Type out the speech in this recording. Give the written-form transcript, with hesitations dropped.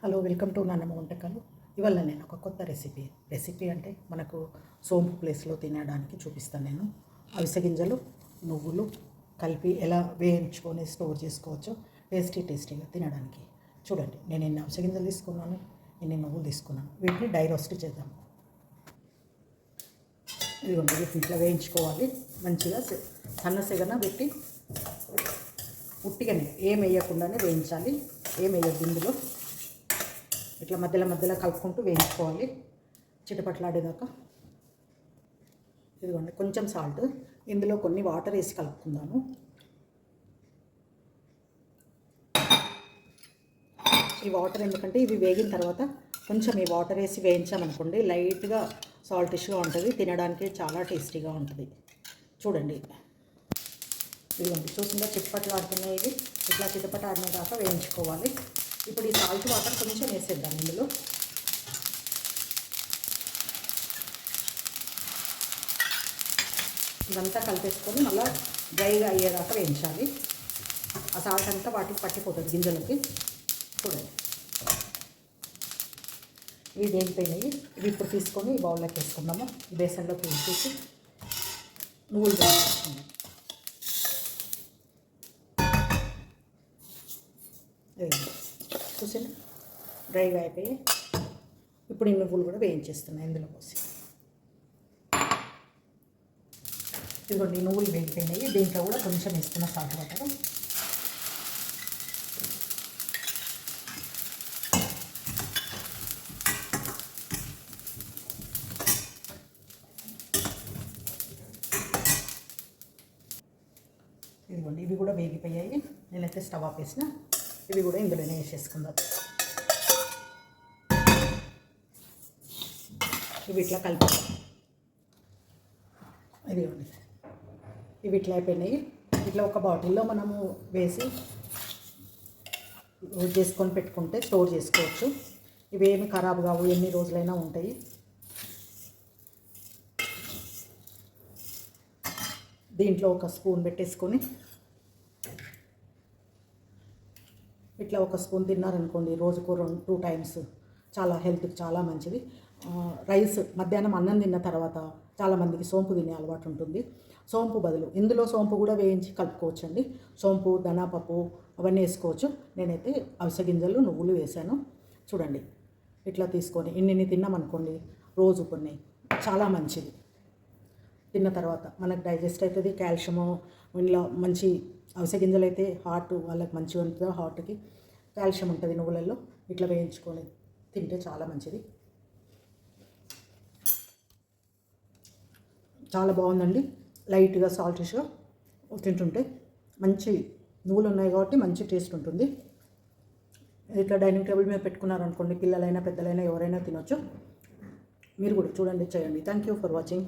Hello, welcome to నాన్నమ్మ వంటకాలు. ఇవాళ నేను ఒక కొత్త రెసిపీ అంటే మనకు సోంపు ప్లేస్లో తినడానికి చూపిస్తాను. నేను అవిసె గింజలు, నువ్వులు కలిపి ఎలా వేయించుకొని స్టోర్ చేసుకోవచ్చో టేస్టీగా తినడానికి. చూడండి, నేను ఎన్ని అవిసె గింజలు తీసుకున్నాను, ఎన్ని నువ్వులు తీసుకున్నాను. వీటిని డ్రై రోస్ట్ చేద్దాం. ఇదిగోండి, వీటిని ఇట్లా వేయించుకోవాలి మంచిగా. సన్న సెగన పెట్టి ఉట్టిగానే ఏం వేయకుండానే వేయించాలి. ఏం వేయద్దు ఇందులో. ఇట్లా మధ్యలో కలుపుకుంటూ వేయించుకోవాలి చిటపట్లాడేదాకా. ఇదిగోండి, కొంచెం సాల్ట్, ఇందులో కొన్ని వాటర్ వేసి కలుపుకుందాము. ఈ వాటర్ ఎందుకంటే ఇవి వేగిన తర్వాత కొంచెం ఈ వాటర్ వేసి వేయించామనుకోండి, లైట్గా సాల్టిష్గా ఉంటుంది, తినడానికి చాలా టేస్టీగా ఉంటుంది. చూడండి, ఇదిగోండి, చూసిందా చిటపట్లాడుతున్నాయి. ఇవి ఇట్లా చిటపట్లాడిన దాకా వేయించుకోవాలి. ఇప్పుడు ఈ సాల్ట్ వాటర్ కొంచెం వేసేద్దాం ఇందులో. ఇదంతా కలిపేసుకొని మళ్ళీ డ్రైగా అయ్యేదాకా వేయించాలి. ఆ సాల్ట్ అంతా వాటికి పట్టిపోతుంది గింజలకి. చూడండి, ఇవి వేగిపోయినాయి. ఇవి ఇప్పుడు తీసుకొని ఈ బౌల్లోకి వేసుకుందాము. ఈ బేసన్లోకి వేసేసి నువ్వులు వేసుకుందాం. చూసాను, డ్రైగా అయిపోయి ఇప్పుడు ఈ నువ్వులు కూడా వేయించేస్తున్నాయి ఇందులో పోసి. ఇదిగోండి, నువ్వులు వేగిపోయినాయి. దీంట్లో కూడా కొంచెం వేస్తున్న సాల్ట్ వాటర్. ఇదిగోండి, ఇవి కూడా వేగిపోయాయి. నేనైతే స్టవ్ ఆపేసిన. ఇవి కూడా ఇందులోనే వేసేసుకుందాం. ఇవి ఇట్లా కలిపి ఇదిగోండి, ఇవి ఇట్లా అయిపోయినాయి. ఇట్లా ఒక బాటిల్లో మనము వేసి చేసుకొని పెట్టుకుంటే స్టోర్ చేసుకోవచ్చు. ఇవేమి ఖరాబ్ కావు, ఎన్ని రోజులైనా ఉంటాయి. దీంట్లో ఒక స్పూన్ పెట్టేసుకొని ఇట్లా ఒక స్పూన్ తిన్నారనుకోండి, రోజుకు 2 టైమ్స్, చాలా హెల్త్కి చాలా మంచిది. రైస్ మధ్యాహ్నం అన్నం తిన్న తర్వాత చాలామందికి సోంపు తినే అలవాటు ఉంటుంది. సోంపు బదులు ఇందులో సోంపు కూడా వేయించి కలుపుకోవచ్చండి. సోంపు, ధనాపప్పు అవన్నీ వేసుకోవచ్చు. నేనైతే అవిసె గింజలు, నువ్వులు వేసాను. చూడండి, ఇట్లా తీసుకొని ఇన్ని తిన్నామనుకోండి, రోజు కొన్ని, చాలా మంచిది. తిన్న తర్వాత మనకు డైజెస్ట్ అవుతుంది. కాల్షియము ఇంట్లో మంచి అవిసె గింజలు అయితే హార్ట్ వాళ్ళకి మంచిగా ఉంటుంది. హార్ట్కి కాల్షియం ఉంటుంది నువ్వులలో. ఇట్లా వేయించుకొని తింటే చాలా మంచిది. చాలా బాగుందండి. లైట్గా సాల్టిష్గా తింటుంటే మంచి నువ్వులు ఉన్నాయి కాబట్టి మంచి టేస్ట్ ఉంటుంది. ఇట్లా డైనింగ్ టేబుల్ మీద పెట్టుకున్నారనుకోండి, పిల్లలైనా పెద్దలైనా ఎవరైనా తినొచ్చు. మీరు కూడా చూడండి, చేయండి. Thank you for watching.